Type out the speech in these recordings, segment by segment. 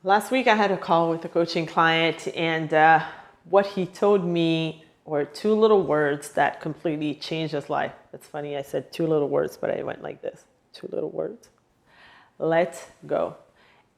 Last week I had a call with a coaching client, and what he told me were two little words that completely changed his life. It's funny, I said two little words, but I went like this. Two little words. Let go.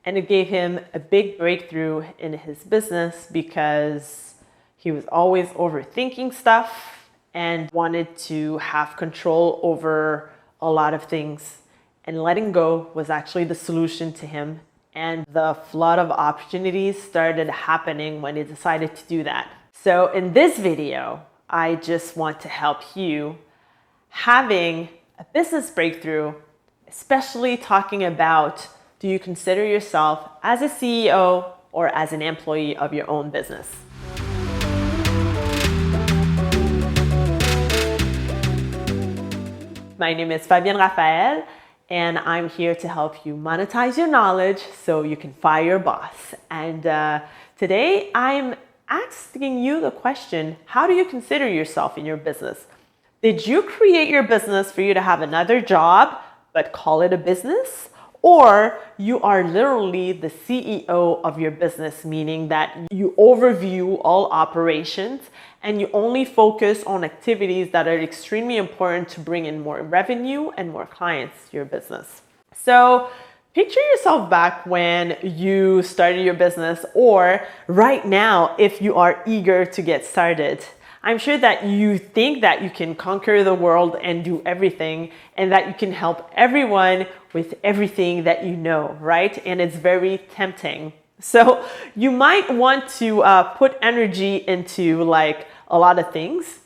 And it gave him a big breakthrough in his business because he was always overthinking stuff and wanted to have control over a lot of things. And letting go was actually the solution to him. And the flood of opportunities started happening when he decided to do that. So in this video, I just want to help you having a business breakthrough, especially talking about, do you consider yourself as a CEO or as an employee of your own business? My name is Fabienne Raphaël, and I'm here to help you monetize your knowledge so you can fire your boss. And today I'm asking you the question, how do you consider yourself in your business? Did you create your business for you to have another job, but call it a business? Or you are literally the CEO of your business, meaning that you overview all operations and you only focus on activities that are extremely important to bring in more revenue and more clients to your business. So picture yourself back when you started your business, or right now if you are eager to get started. I'm sure that you think that you can conquer the world and do everything, and that you can help everyone with everything that you know, right? And it's very tempting. So you might want to put energy into like a lot of things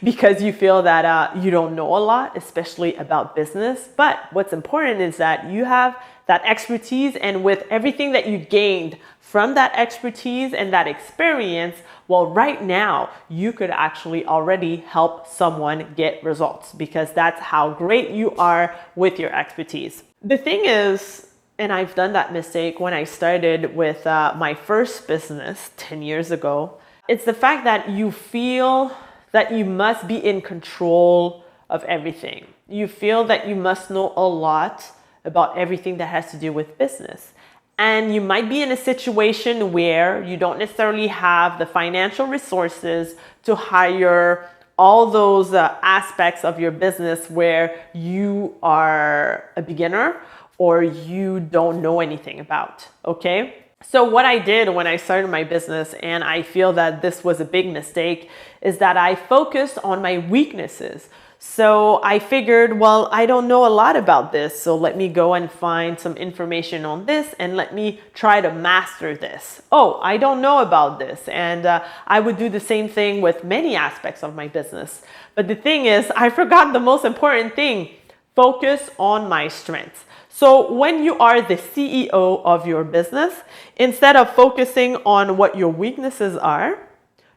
because you feel that you don't know a lot, especially about business. But what's important is that you have that expertise, and with everything that you gained from that expertise and that experience, well, right now you could actually already help someone get results because that's how great you are with your expertise. The thing is, and I've done that mistake when I started with my first business 10 years ago, it's the fact that you feel that you must be in control of everything. You feel that you must know a lot about everything that has to do with business. And you might be in a situation where you don't necessarily have the financial resources to hire all those aspects of your business where you are a beginner or you don't know anything about, okay? So what I did when I started my business, and I feel that this was a big mistake, is that I focused on my weaknesses. So I figured, well, I don't know a lot about this, so let me go and find some information on this and let me try to master this. Oh, I don't know about this. And I would do the same thing with many aspects of my business. But the thing is, I forgot the most important thing: focus on my strengths. So when you are the CEO of your business, instead of focusing on what your weaknesses are,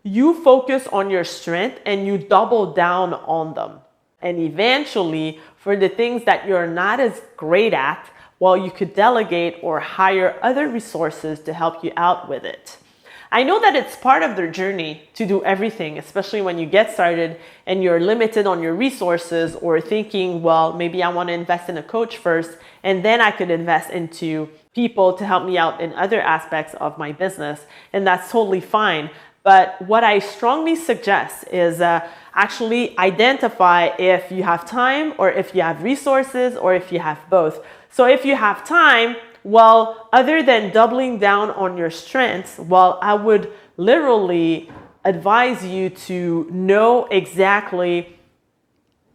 you focus on your strength and you double down on them. And eventually, for the things that you're not as great at, well, you could delegate or hire other resources to help you out with it. I know that it's part of their journey to do everything, especially when you get started and you're limited on your resources, or thinking, well, maybe I want to invest in a coach first, and then I could invest into people to help me out in other aspects of my business. And that's totally fine. But what I strongly suggest is actually identify if you have time, or if you have resources, or if you have both. So if you have time, well, other than doubling down on your strengths, well, I would literally advise you to know exactly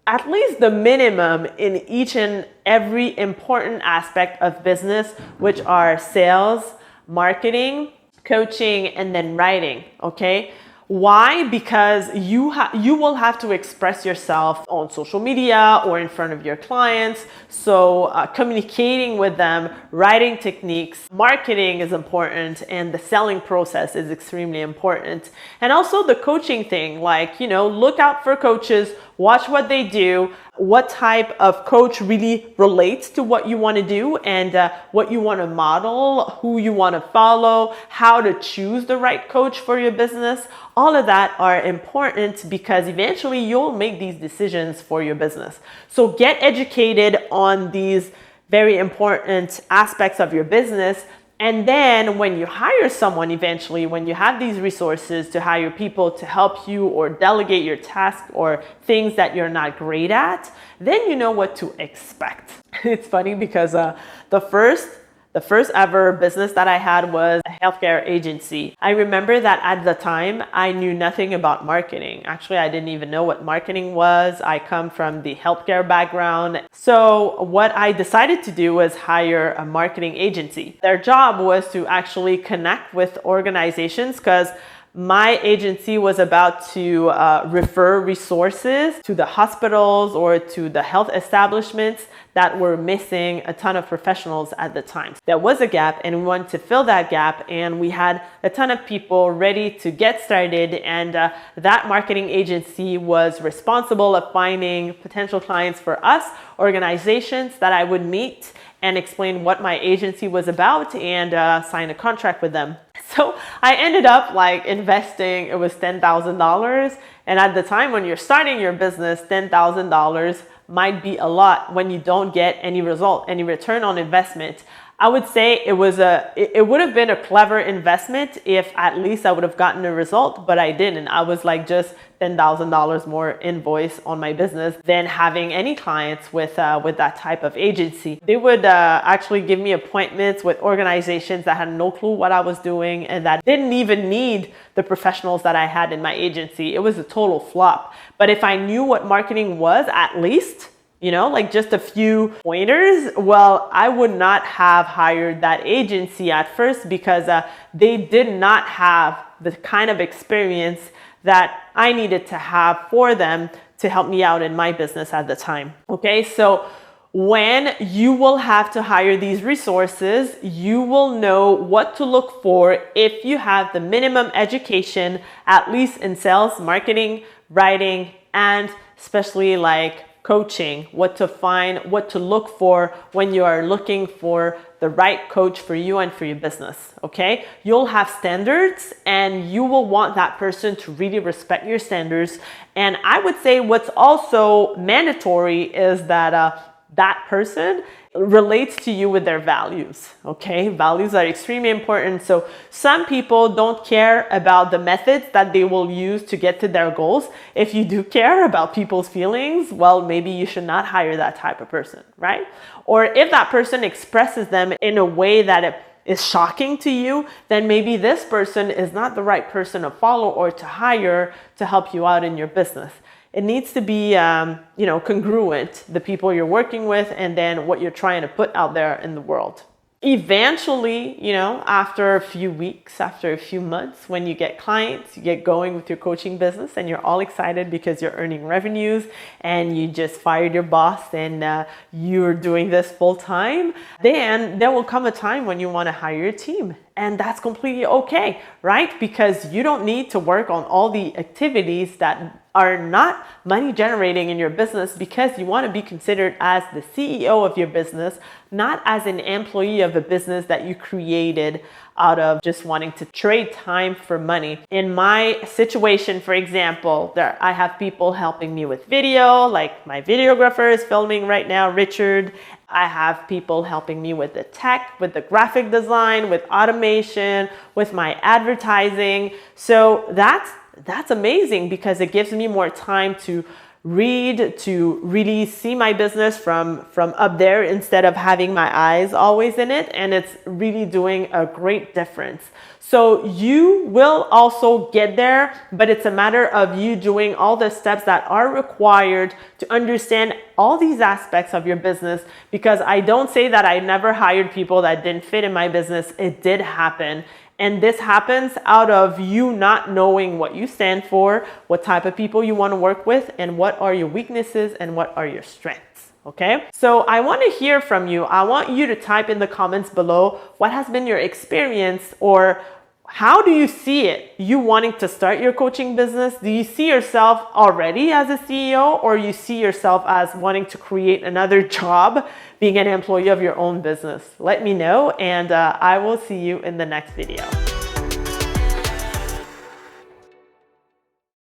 at least the minimum in each and every important aspect of business, which are sales, marketing, coaching, and then writing, okay? Why? Because you will have to express yourself on social media or in front of your clients. So communicating with them, writing techniques, marketing is important, and the selling process is extremely important. And also the coaching thing, like, look out for coaches, watch what they do, what type of coach really relates to what you want to do, and what you want to model, who you want to follow, how to choose the right coach for your business. All of that are important because eventually you'll make these decisions for your business. So get educated on these very important aspects of your business And then when you hire someone eventually, when you have these resources to hire people to help you or delegate your task or things that you're not great at, then you know what to expect. It's funny because the first ever business that I had was a healthcare agency. I remember that at the time, I knew nothing about marketing. Actually, I didn't even know what marketing was. I come from the healthcare background. So what I decided to do was hire a marketing agency. Their job was to actually connect with organizations, because my agency was about to refer resources to the hospitals or to the health establishments that were missing a ton of professionals at the time. There was a gap and we wanted to fill that gap, and we had a ton of people ready to get started, and that marketing agency was responsible of finding potential clients for us, organizations that I would meet and explain what my agency was about and sign a contract with them. So I ended up like investing, it was $10,000. And at the time when you're starting your business, $10,000 might be a lot when you don't get any result, any return on investment. I would say it would have been a clever investment if at least I would have gotten a result, but I didn't. I was like just $10,000 more invoice on my business than having any clients with that type of agency. They would actually give me appointments with organizations that had no clue what I was doing and that didn't even need the professionals that I had in my agency. It was a total flop. But if I knew what marketing was, at least, like just a few pointers, well, I would not have hired that agency at first, because they did not have the kind of experience that I needed to have for them to help me out in my business at the time. Okay, so when you will have to hire these resources, you will know what to look for if you have the minimum education, at least in sales, marketing, writing, and especially like coaching, what to find, what to look for when you are looking for the right coach for you and for your business, okay? You'll have standards and you will want that person to really respect your standards. And I would say what's also mandatory is that that person relates to you with their values, okay? Values are extremely important. So some people don't care about the methods that they will use to get to their goals. If you do care about people's feelings, well, maybe you should not hire that type of person, right? Or if that person expresses them in a way that it is shocking to you, then maybe this person is not the right person to follow or to hire to help you out in your business. It needs to be, congruent, the people you're working with and then what you're trying to put out there in the world. Eventually, after a few weeks, after a few months, when you get clients, you get going with your coaching business and you're all excited because you're earning revenues and you just fired your boss and you're doing this full time, then there will come a time when you want to hire a team. And that's completely okay, right? Because you don't need to work on all the activities that are not money generating in your business, because you want to be considered as the CEO of your business, not as an employee of a business that you created out of just wanting to trade time for money. In my situation, for example, I have people helping me with video, like my videographer is filming right now, Richard. I have people helping me with the tech, with the graphic design, with automation, with my advertising. So that's amazing, because it gives me more time to read, to really see my business from up there instead of having my eyes always in it. And it's really doing a great difference. So you will also get there, but it's a matter of you doing all the steps that are required to understand all these aspects of your business. Because I don't say that I never hired people that didn't fit in my business. It did happen. And this happens out of you not knowing what you stand for, what type of people you want to work with, and what are your weaknesses and what are your strengths. Okay, so I want to hear from you. I want you to type in the comments below what has been your experience, or how do you see it? You wanting to start your coaching business? Do you see yourself already as a CEO, or you see yourself as wanting to create another job, being an employee of your own business? Let me know, and I will see you in the next video.